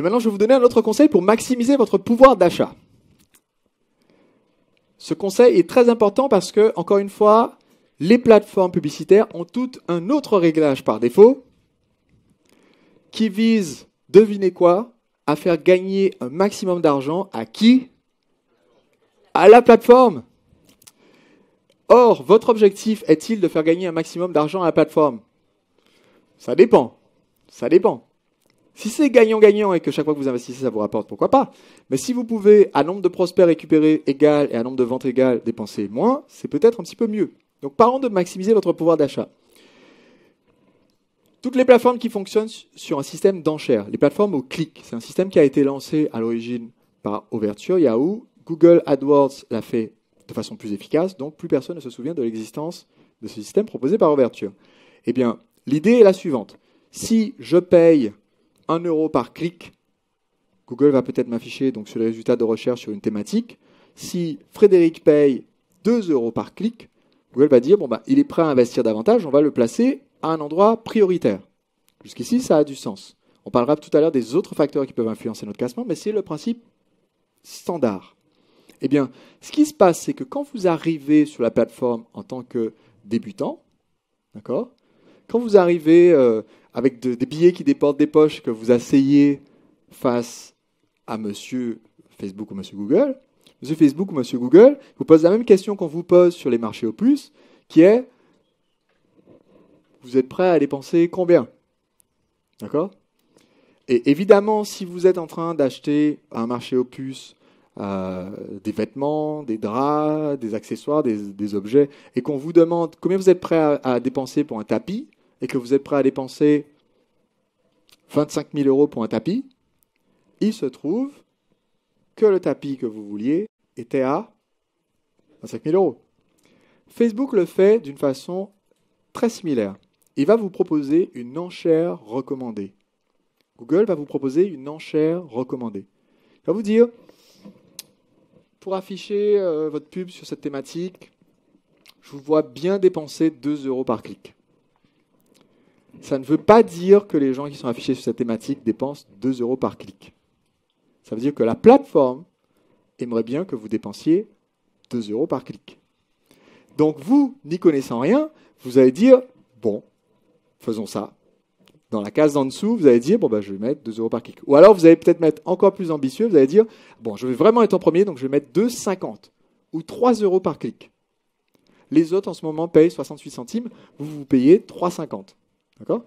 Et maintenant, je vais vous donner un autre conseil pour maximiser votre pouvoir d'achat. Ce conseil est très important parce que, encore une fois, les plateformes publicitaires ont toutes un autre réglage par défaut qui vise, devinez quoi, à faire gagner un maximum d'argent à qui? À la plateforme. Or, votre objectif est-il de faire gagner un maximum d'argent à la plateforme? Ça dépend. Ça dépend. Si c'est gagnant-gagnant et que chaque fois que vous investissez, ça vous rapporte, pourquoi pas? Mais si vous pouvez, à nombre de prospects récupérés égal et à nombre de ventes égal, dépenser moins, c'est peut-être un petit peu mieux. Donc parlons de maximiser votre pouvoir d'achat. Toutes les plateformes qui fonctionnent sur un système d'enchères, les plateformes au clic, c'est un système qui a été lancé à l'origine par Overture, Yahoo. Google AdWords l'a fait de façon plus efficace, donc plus personne ne se souvient de l'existence de ce système proposé par Overture. Eh bien, l'idée est la suivante. Si je paye 1 euro par clic, Google va peut-être m'afficher donc, sur les résultats de recherche sur une thématique. Si Frédéric paye 2 euros par clic, Google va dire, bon, bah, il est prêt à investir davantage, on va le placer à un endroit prioritaire. Jusqu'ici, ça a du sens. On parlera tout à l'heure des autres facteurs qui peuvent influencer notre classement, mais c'est le principe standard. Eh bien, ce qui se passe, c'est que quand vous arrivez sur la plateforme en tant que débutant, d'accord, quand vous arrivez avec des billets qui débordent des poches, que vous asseyez face à monsieur Facebook ou monsieur Google, monsieur Facebook ou monsieur Google vous pose la même question qu'on vous pose sur les marchés au plus, qui est, vous êtes prêt à dépenser combien? D'accord? Et évidemment, si vous êtes en train d'acheter à un marché au puce des vêtements, des draps, des accessoires, des objets, et qu'on vous demande combien vous êtes prêt à dépenser pour un tapis, et que vous êtes prêt à dépenser 25 000 euros pour un tapis, il se trouve que le tapis que vous vouliez était à 25 000 euros. Facebook le fait d'une façon très similaire. Il va vous proposer une enchère recommandée. Google va vous proposer une enchère recommandée. Il va vous dire, pour afficher votre pub sur cette thématique, je vous vois bien dépenser 2 euros par clic. Ça ne veut pas dire que les gens qui sont affichés sur cette thématique dépensent 2 euros par clic. Ça veut dire que la plateforme aimerait bien que vous dépensiez 2 euros par clic. Donc vous, n'y connaissant rien, vous allez dire, bon, faisons ça. Dans la case d'en dessous, vous allez dire, bon, bah, je vais mettre 2 euros par clic. Ou alors, vous allez peut-être mettre encore plus ambitieux, vous allez dire, bon, je vais vraiment être en premier, donc je vais mettre 2,50 ou 3 euros par clic. Les autres, en ce moment, payent 68 centimes, vous payez 3,50. D'accord?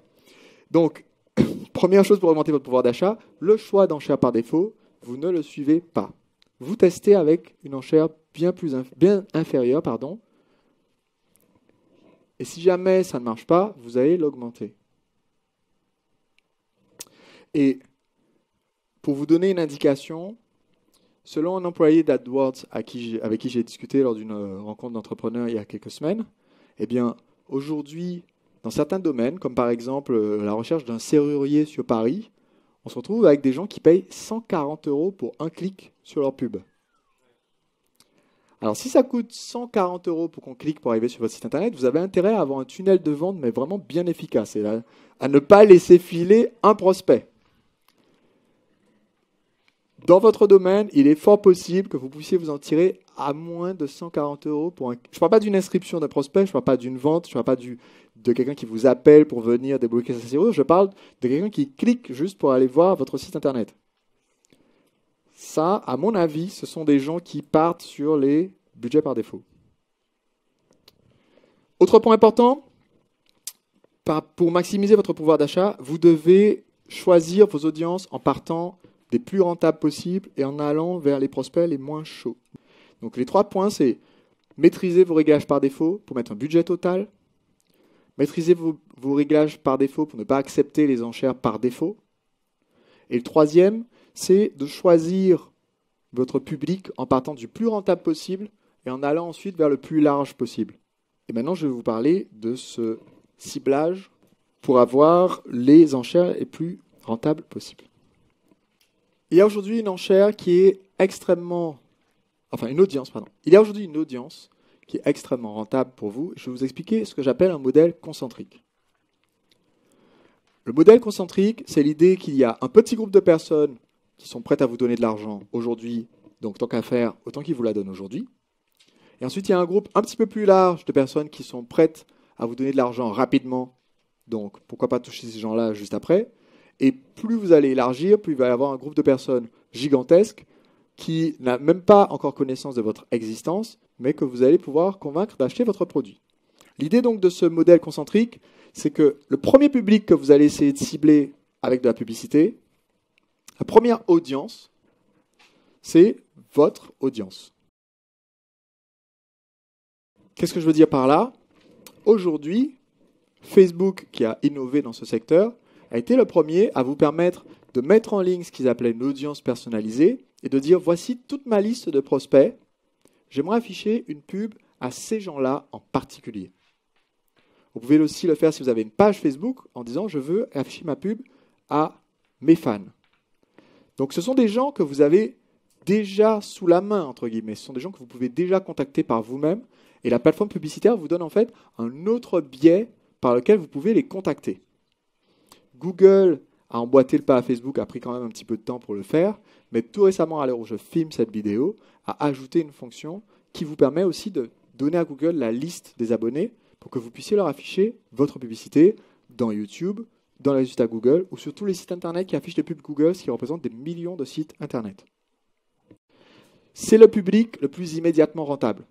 Donc, première chose pour augmenter votre pouvoir d'achat, le choix d'enchère par défaut, vous ne le suivez pas. Vous testez avec une enchère bien inférieure, pardon. Et si jamais ça ne marche pas, vous allez l'augmenter. Et pour vous donner une indication, selon un employé d'AdWords avec qui j'ai discuté lors d'une rencontre d'entrepreneurs il y a quelques semaines, eh bien, aujourd'hui, dans certains domaines, comme par exemple la recherche d'un serrurier sur Paris, on se retrouve avec des gens qui payent 140 euros pour un clic sur leur pub. Alors, si ça coûte 140 euros pour qu'on clique pour arriver sur votre site internet, vous avez intérêt à avoir un tunnel de vente, mais vraiment bien efficace, et à ne pas laisser filer un prospect. Dans votre domaine, il est fort possible que vous puissiez vous en tirer à moins de 140 euros pour un... Je ne parle pas d'une inscription d'un prospect, je ne parle pas d'une vente, je ne parle pas de quelqu'un qui vous appelle pour venir débloquer sa serrure, je parle de quelqu'un qui clique juste pour aller voir votre site internet. Ça, à mon avis, ce sont des gens qui partent sur les budgets par défaut. Autre point important, pour maximiser votre pouvoir d'achat, vous devez choisir vos audiences en partant des plus rentables possibles et en allant vers les prospects les moins chauds. Donc les 3 points, c'est maîtriser vos réglages par défaut pour mettre un budget total, maîtriser vos réglages par défaut pour ne pas accepter les enchères par défaut. Et le 3e, c'est de choisir votre public en partant du plus rentable possible et en allant ensuite vers le plus large possible. Et maintenant, je vais vous parler de ce ciblage pour avoir les enchères les plus rentables possibles. Il y a aujourd'hui une enchère qui est extrêmement... Enfin, une audience, pardon. Il y a aujourd'hui une audience qui est extrêmement rentable pour vous. Je vais vous expliquer ce que j'appelle un modèle concentrique. Le modèle concentrique, c'est l'idée qu'il y a un petit groupe de personnes qui sont prêtes à vous donner de l'argent aujourd'hui, donc tant qu'à faire, autant qu'ils vous la donnent aujourd'hui. Et ensuite, il y a un groupe un petit peu plus large de personnes qui sont prêtes à vous donner de l'argent rapidement, donc pourquoi pas toucher ces gens-là juste après. Et plus vous allez élargir, plus il va y avoir un groupe de personnes gigantesques qui n'a même pas encore connaissance de votre existence, mais que vous allez pouvoir convaincre d'acheter votre produit. L'idée donc de ce modèle concentrique, c'est que le premier public que vous allez essayer de cibler avec de la publicité, la première audience, c'est votre audience. Qu'est-ce que je veux dire par là? Aujourd'hui, Facebook, qui a innové dans ce secteur, a été le premier à vous permettre de mettre en ligne ce qu'ils appelaient une audience personnalisée et de dire voici toute ma liste de prospects, j'aimerais afficher une pub à ces gens-là en particulier. Vous pouvez aussi le faire si vous avez une page Facebook en disant je veux afficher ma pub à mes fans. Donc ce sont des gens que vous avez déjà sous la main, entre guillemets. Ce sont des gens que vous pouvez déjà contacter par vous-même. Et la plateforme publicitaire vous donne en fait un autre biais par lequel vous pouvez les contacter. Google a emboîté le pas à Facebook, a pris quand même un petit peu de temps pour le faire, mais tout récemment, à l'heure où je filme cette vidéo, a ajouté une fonction qui vous permet aussi de donner à Google la liste des abonnés pour que vous puissiez leur afficher votre publicité dans YouTube, dans les résultats Google ou sur tous les sites Internet qui affichent les pubs Google, ce qui représente des millions de sites Internet. C'est le public le plus immédiatement rentable.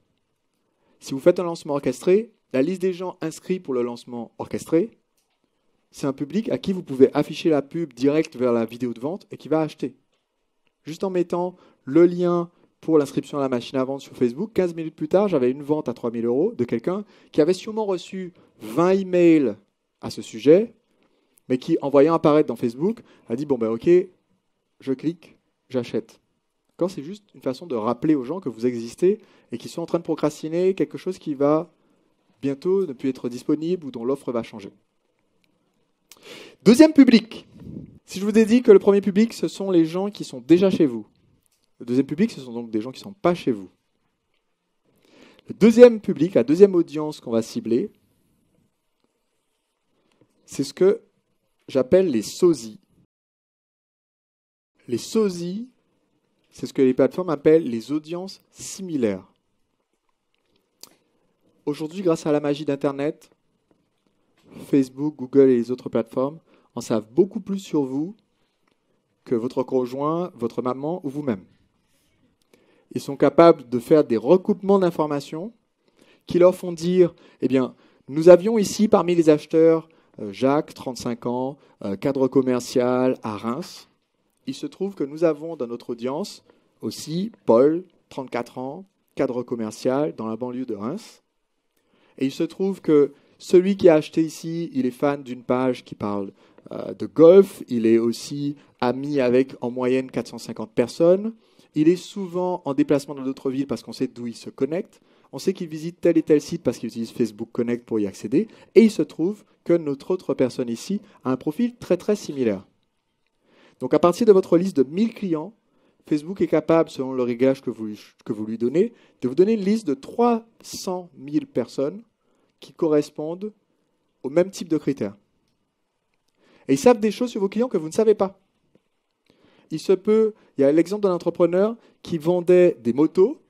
Si vous faites un lancement orchestré, la liste des gens inscrits pour le lancement orchestré, c'est un public à qui vous pouvez afficher la pub direct vers la vidéo de vente et qui va acheter. Juste en mettant le lien pour l'inscription à la machine à vendre sur Facebook, 15 minutes plus tard, j'avais une vente à 3 000 € de quelqu'un qui avait sûrement reçu 20 emails à ce sujet, mais qui, en voyant apparaître dans Facebook, a dit « bon ben ok, je clique, j'achète ». C'est juste une façon de rappeler aux gens que vous existez et qu'ils sont en train de procrastiner quelque chose qui va bientôt ne plus être disponible ou dont l'offre va changer. Deuxième public. Si je vous ai dit que le premier public, ce sont les gens qui sont déjà chez vous. Le deuxième public, ce sont donc des gens qui ne sont pas chez vous. Le deuxième public, la deuxième audience qu'on va cibler, c'est ce que j'appelle les sosies. Les sosies, c'est ce que les plateformes appellent les audiences similaires. Aujourd'hui, grâce à la magie d'Internet, Facebook, Google et les autres plateformes en savent beaucoup plus sur vous que votre conjoint, votre maman ou vous-même. Ils sont capables de faire des recoupements d'informations qui leur font dire, eh bien, nous avions ici parmi les acheteurs Jacques, 35 ans, cadre commercial à Reims. Il se trouve que nous avons dans notre audience aussi Paul, 34 ans, cadre commercial dans la banlieue de Reims. Et il se trouve que celui qui a acheté ici, il est fan d'une page qui parle de golf. Il est aussi ami avec en moyenne 450 personnes. Il est souvent en déplacement dans d'autres villes parce qu'on sait d'où il se connecte. On sait qu'il visite tel et tel site parce qu'il utilise Facebook Connect pour y accéder. Et il se trouve que notre autre personne ici a un profil très très similaire. Donc à partir de votre liste de 1000 clients, Facebook est capable, selon le réglage que vous lui donnez, de vous donner une liste de 300 000 personnes qui correspondent au même type de critères. Et ils savent des choses sur vos clients que vous ne savez pas. Il y a l'exemple d'un entrepreneur qui vendait des motos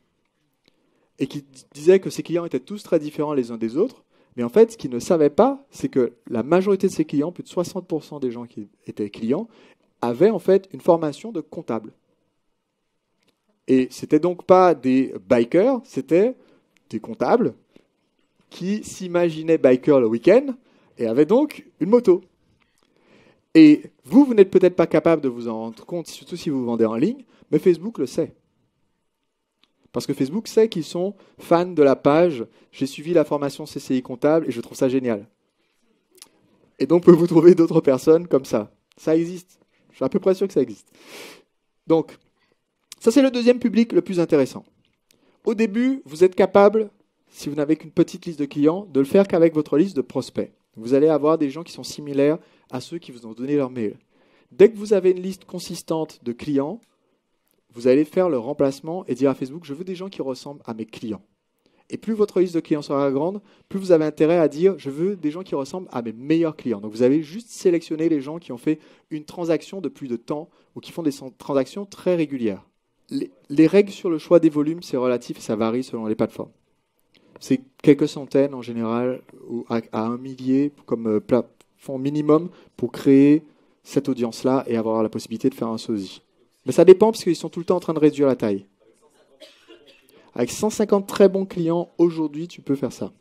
et qui disait que ses clients étaient tous très différents les uns des autres. Mais en fait, ce qu'il ne savait pas, c'est que la majorité de ses clients, plus de 60% des gens qui étaient clients, avaient en fait une formation de comptable. Et ce n'étaient donc pas des bikers, c'était des comptables qui s'imaginaient bikers le week-end et avaient donc une moto. Et vous n'êtes peut-être pas capable de vous en rendre compte, surtout si vous vendez en ligne, mais Facebook le sait. Parce que Facebook sait qu'ils sont fans de la page « J'ai suivi la formation CCI comptable et je trouve ça génial ». Et donc, peut vous trouver d'autres personnes comme ça. Ça existe. Je suis à peu près sûr que ça existe. Donc, ça c'est le deuxième public le plus intéressant. Au début, vous êtes capable, si vous n'avez qu'une petite liste de clients, de le faire qu'avec votre liste de prospects. Vous allez avoir des gens qui sont similaires à ceux qui vous ont donné leur mail. Dès que vous avez une liste consistante de clients, vous allez faire le remplacement et dire à Facebook, je veux des gens qui ressemblent à mes clients. Et plus votre liste de clients sera grande, plus vous avez intérêt à dire je veux des gens qui ressemblent à mes meilleurs clients. Donc vous avez juste sélectionné les gens qui ont fait une transaction depuis de temps ou qui font des transactions très régulières. Les règles sur le choix des volumes, c'est relatif et ça varie selon les plateformes. C'est quelques centaines en général, ou à un millier comme plafond minimum pour créer cette audience-là et avoir la possibilité de faire un sosie. Mais ça dépend parce qu'ils sont tout le temps en train de réduire la taille. Avec 150 très bons clients, aujourd'hui, tu peux faire ça.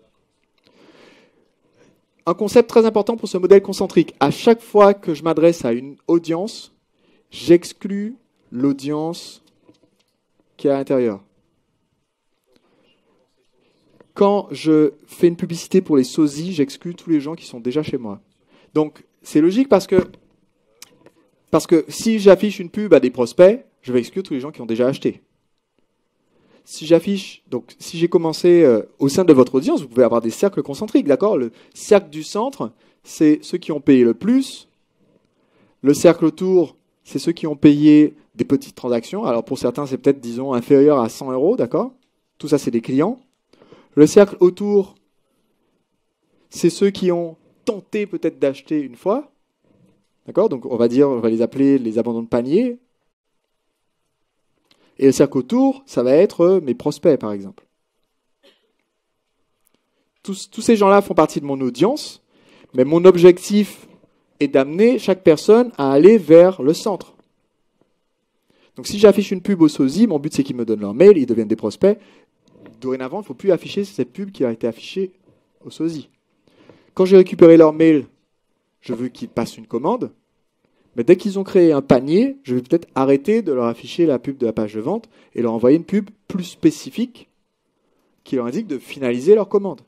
Un concept très important pour ce modèle concentrique. À chaque fois que je m'adresse à une audience, j'exclus l'audience qui est à l'intérieur. Quand je fais une publicité pour les sosies, j'exclus tous les gens qui sont déjà chez moi. Donc, c'est logique parce que si j'affiche une pub à des prospects, je vais exclure tous les gens qui ont déjà acheté. Si j'ai commencé au sein de votre audience, vous pouvez avoir des cercles concentriques, d'accord? Le cercle du centre, c'est ceux qui ont payé le plus. Le cercle autour, c'est ceux qui ont payé des petites transactions. Alors pour certains, c'est peut-être, disons, inférieur à 100 €, d'accord? Tout ça, c'est des clients. Le cercle autour, c'est ceux qui ont tenté peut-être d'acheter une fois. D'accord? Donc on va les appeler les abandons de panier. Et le cercle autour, ça va être mes prospects, par exemple. Tous ces gens-là font partie de mon audience, mais mon objectif est d'amener chaque personne à aller vers le centre. Donc si j'affiche une pub au sosie, mon but c'est qu'ils me donnent leur mail, ils deviennent des prospects. Dorénavant, il ne faut plus afficher cette pub qui a été affichée au sosie. Quand j'ai récupéré leur mail, je veux qu'ils passent une commande. Mais dès qu'ils ont créé un panier, je vais peut-être arrêter de leur afficher la pub de la page de vente et leur envoyer une pub plus spécifique qui leur indique de finaliser leur commande.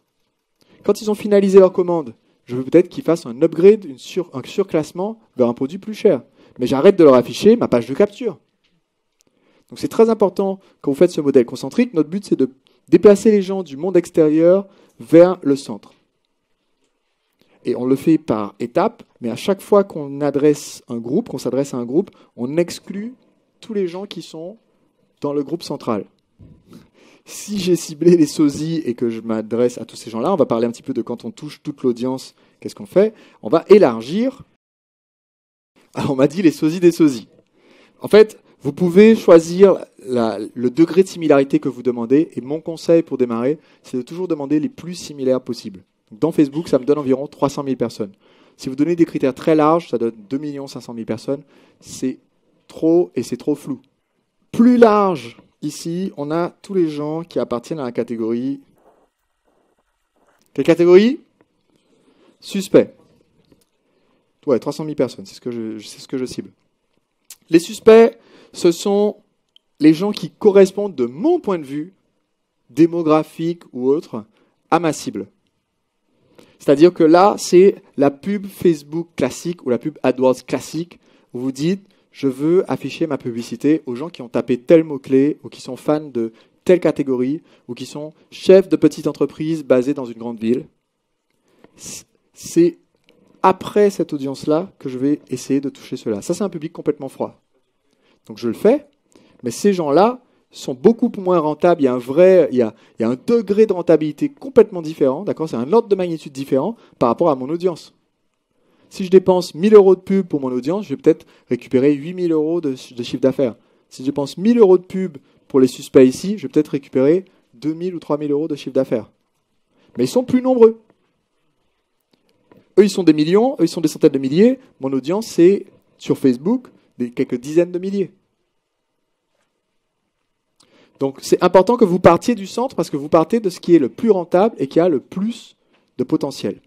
Quand ils ont finalisé leur commande, je veux peut-être qu'ils fassent un upgrade, un surclassement vers un produit plus cher. Mais j'arrête de leur afficher ma page de capture. Donc c'est très important quand vous faites ce modèle concentrique. Notre but, c'est de déplacer les gens du monde extérieur vers le centre. Et on le fait par étapes, mais à chaque fois qu'on s'adresse à un groupe, on exclut tous les gens qui sont dans le groupe central. Si j'ai ciblé les sosies et que je m'adresse à tous ces gens-là, on va parler un petit peu de quand on touche toute l'audience, qu'est-ce qu'on fait? On va élargir. Alors on m'a dit les sosies des sosies. En fait, vous pouvez choisir le degré de similarité que vous demandez, et mon conseil pour démarrer, c'est de toujours demander les plus similaires possibles. Dans Facebook, ça me donne environ 300 000 personnes. Si vous donnez des critères très larges, ça donne 2 500 000 personnes. C'est trop et c'est trop flou. Plus large, ici, on a tous les gens qui appartiennent à la catégorie... Quelle catégorie? Suspect. Ouais, 300 000 personnes, c'est ce que je cible. Les suspects, ce sont les gens qui correspondent, de mon point de vue, démographique ou autre, à ma cible. C'est-à-dire que là, c'est la pub Facebook classique ou la pub AdWords classique où vous dites « je veux afficher ma publicité aux gens qui ont tapé tel mot-clé ou qui sont fans de telle catégorie ou qui sont chefs de petites entreprises basées dans une grande ville ». C'est après cette audience-là que je vais essayer de toucher cela. Ça, c'est un public complètement froid. Donc je le fais, mais ces gens-là sont beaucoup moins rentables. Il y a un degré de rentabilité complètement différent, d'accord? C'est un ordre de magnitude différent par rapport à mon audience. Si je dépense 1 000 € de pub pour mon audience, je vais peut-être récupérer 8 000 € de chiffre d'affaires. Si je dépense 1 000 € de pub pour les suspects ici, je vais peut-être récupérer 2 000 ou 3 000 € de chiffre d'affaires. Mais ils sont plus nombreux. Eux, ils sont des millions, eux, ils sont des centaines de milliers. Mon audience, c'est, sur Facebook, quelques dizaines de milliers. Donc, c'est important que vous partiez du centre parce que vous partez de ce qui est le plus rentable et qui a le plus de potentiel.